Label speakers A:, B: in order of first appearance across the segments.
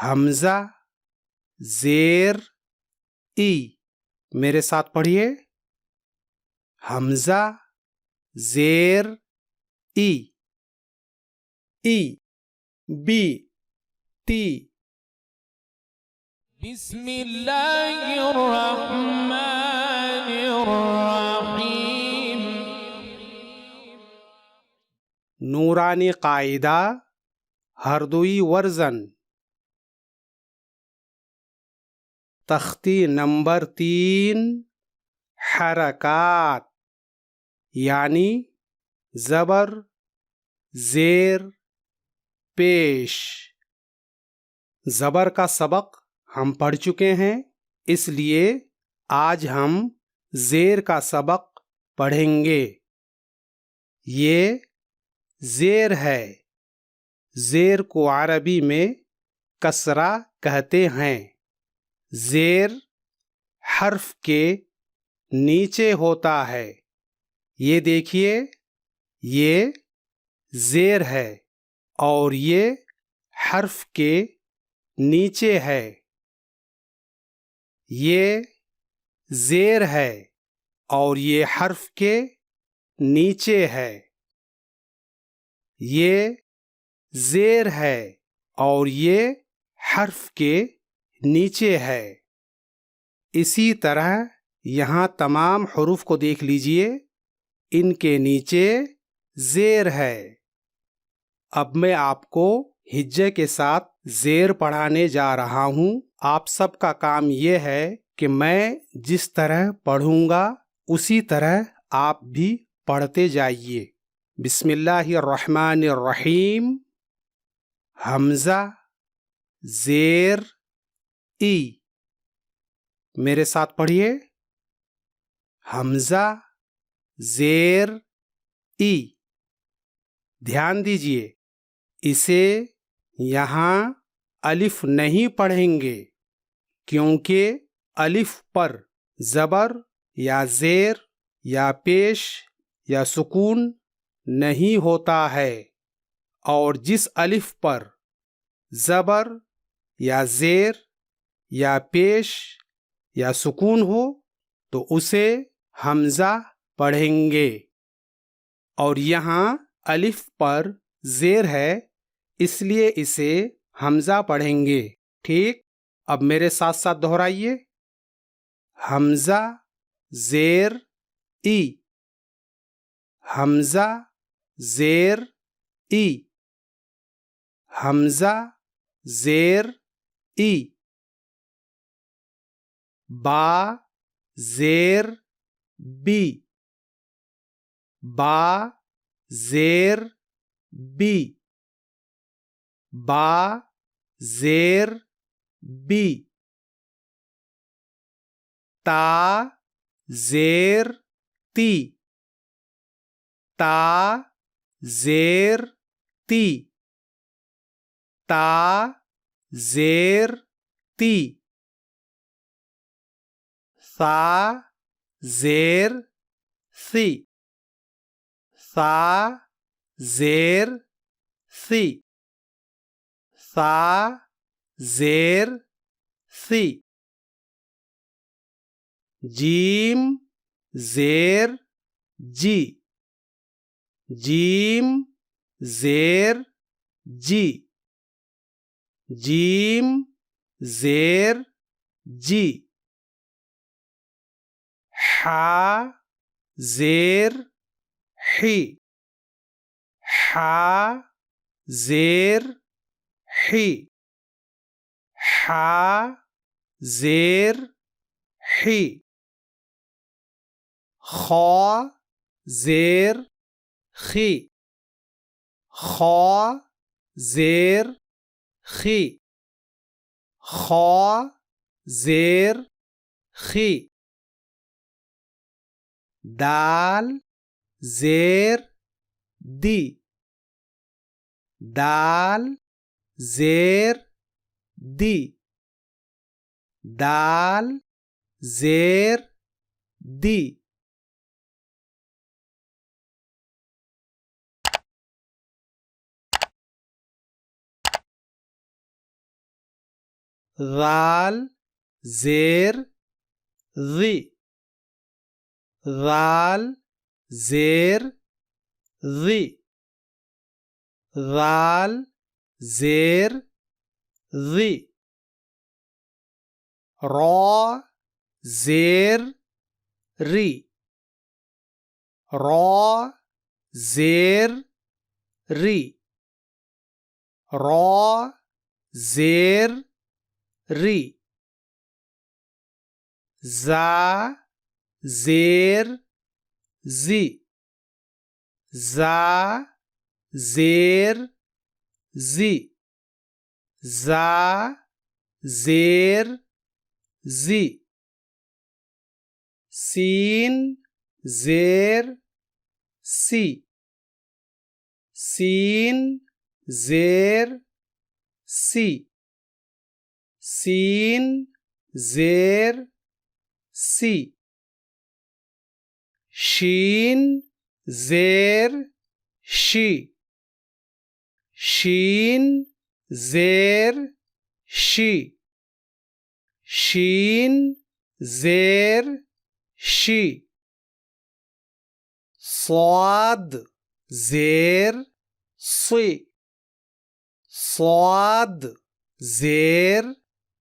A: हमजा जेर ई। मेरे साथ पढ़िए, हमजा जेर ई। E B T. बिस्मिल्लाहिर्रहमानिर्रहीम। नूरानी कायदा हरदोई वर्जन तख्ती नंबर 3 हरकात यानी ज़बर ज़ेर पेश। ज़बर का सबक हम पढ़ चुके हैं, इसलिए आज हम ज़ेर का सबक पढ़ेंगे। ये ज़ेर है। ज़ेर को अरबी में कसरा कहते हैं। ज़ेर हर्फ के नीचे होता है। ये देखिए, ये ज़ेर है और ये हर्फ के नीचे है। ये ज़ेर है और ये हर्फ के नीचे है। ये ज़ेर है और ये हर्फ के नीचे है। इसी तरह यहाँ तमाम हुरूफ को देख लीजिए, इनके नीचे ज़ेर है। अब मैं आपको हिज्जे के साथ ज़ेर पढ़ाने जा रहा हूँ। आप सबका काम ये है कि मैं जिस तरह पढ़ूंगा उसी तरह आप भी पढ़ते जाइए। बिस्मिल्लाहिर्रहमानिर्रहीम। हमजा ज़ेर ई। मेरे साथ पढ़िए, हमजा ज़ेर ई। ध्यान दीजिए, इसे यहाँ अलिफ नहीं पढ़ेंगे, क्योंकि अलिफ पर ज़बर या ज़ेर या पेश या सुकून नहीं होता है, और जिस अलिफ पर ज़बर या ज़ेर या पेश या सुकून हो तो उसे हमजा पढ़ेंगे। और यहाँ अलिफ पर ज़ेर है, इसलिए इसे हमजा पढ़ेंगे। ठीक, अब मेरे साथ साथ दोहराइए, हमजा ज़ेर ई। हमजा ज़ेर ई। हमजा ज़ेर ई। बा ज़ेर बी। बा ज़ेर बी। बा ज़ेर बी। ता ज़ेर ती। ता ज़ेर ती। ता ज़ेर ती। सा ज़ेर सी। सा ज़ेर सी। सा ज़ेर सी। जीम ज़ेर जी। जीम ज़ेर जी। जीम ज़ेर जी। हा ज़ेर ही। हा ज़ेर ही। हा ज़ेर ही। खा ज़ेर खी। खा ज़ेर खी। खा ज़ेर खी। दाल ज़ेर दी। दाल ज़ेर दी। दाल ज़ेर दी। ذال زير ذي ذال زير ذي ذال زير ذي را زير ري را زير ري را زير ري زا زير زي زا زير زي زا زير زي سين زير سي سين زير سي سين زير سي شين زير شي شين زير شي شين زير شي صاد زير صي صاد زير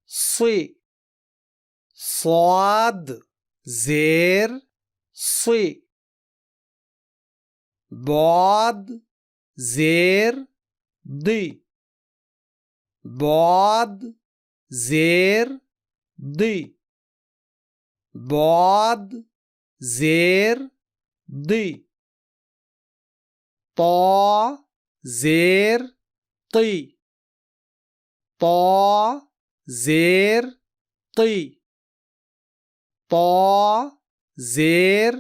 A: صي صاد زير صي ضاد زير ضي ضاد زير ضي ضاد زير ضي طا زير طي طا زير طي طا زير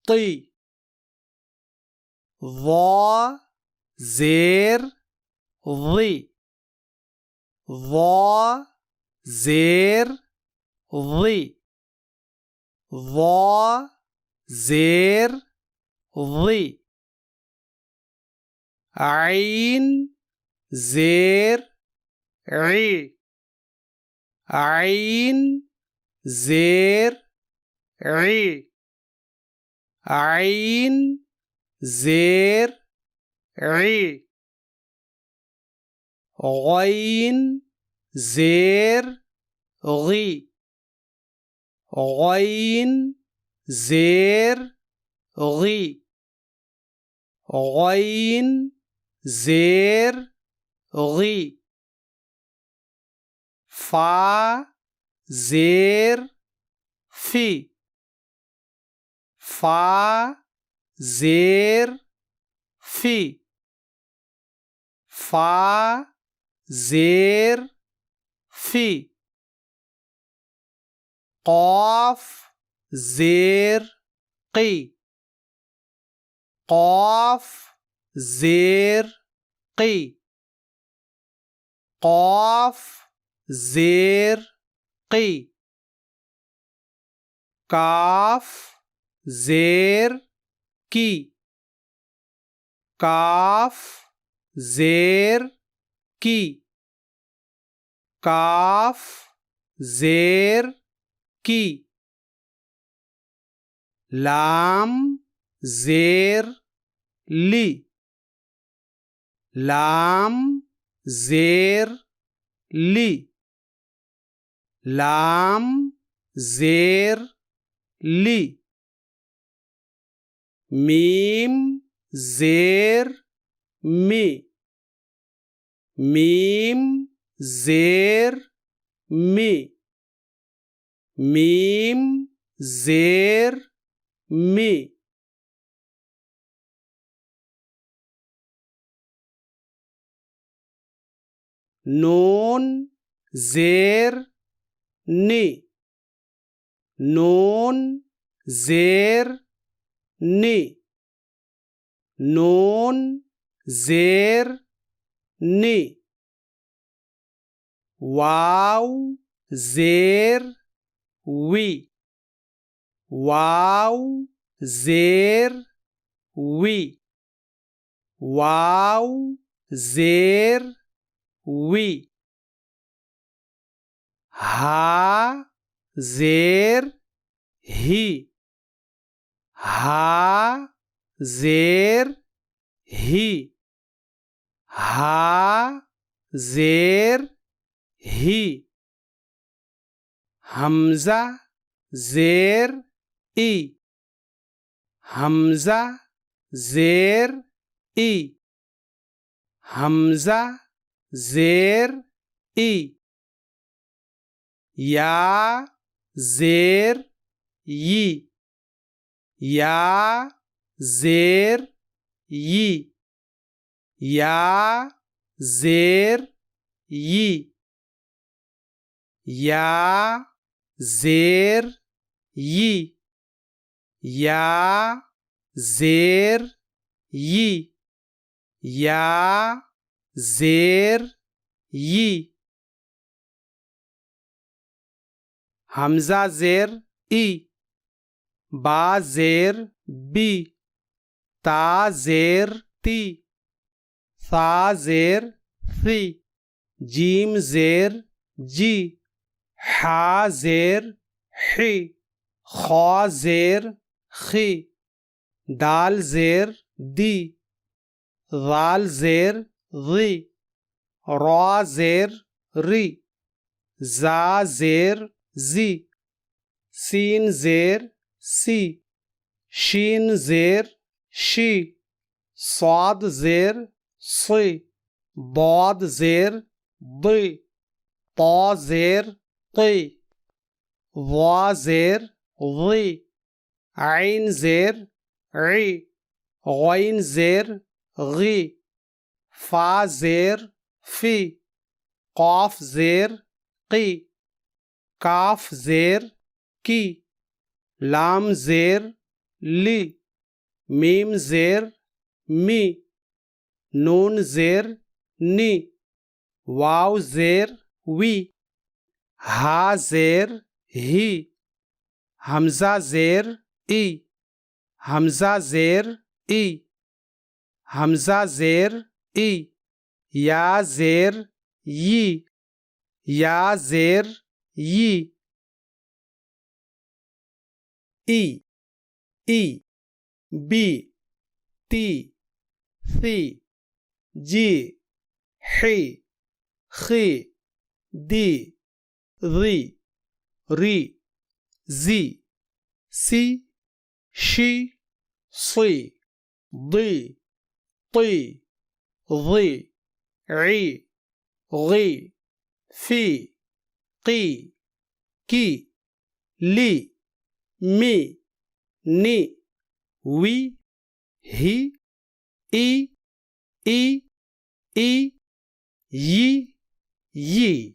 A: طي ضا زير ضي ضا زير ضي ضا زير ضي عين زير عي عين زير عي عين زير عي غين زير غي غين زير غي غين زير غي فا زير في فا زير في فا زير في قاف زير قي قاف زير قي قاف زير قي كاف زير كي كاف زير كي كاف زير كي لام زير لي لام زير لي لام زير لي ميم زير مي ميم زير مي ميم زير مي نون زير ني نون زير ني نون زير ني واو زير وي واو زير وي واو زير وي हा जेर ही, हा जेर ही, हा जेर ही। हमजा जेर ई, हमजा जेर ई, हमजा जेर ई। या जेर यी, या जेर यी, या जेर यी। या जेर यी, या जेर यी, या जेर यी। हमजा जेर ई, बा जेर बी, ता जेर ती, सा जेर सी, जीम जेर जी, हा जेर ही, खा जेर खी, दाल जेर दी, जाल जेर री, रा जेर री, जा जेर जी, सीन जेर सी, शीन जेर शी, स्वाद जेर सी, बाद जेर दी, ता जेर ती, वा जेर वी, आइन जेर ई, गैन जेर गी, फा जेर फी, काफ जेर की, काफ जेर की, लाम जेर ली, मीम जेर मी, नून जेर नी, वाव जेर वी, हा जेर ही, हमजा जेर ई, हमजा जेर ई, हमजा जेर ई। या जेर यी, या जेर यी। ई, ई, बी, ती, सी, जी, ही, खी, दी, री, री, जी, सी, शी, सी, दी, ती, दी, ई, गी, फी, की, ली, मी, नी, वी, ही, ई, ई, ई, यी, यी।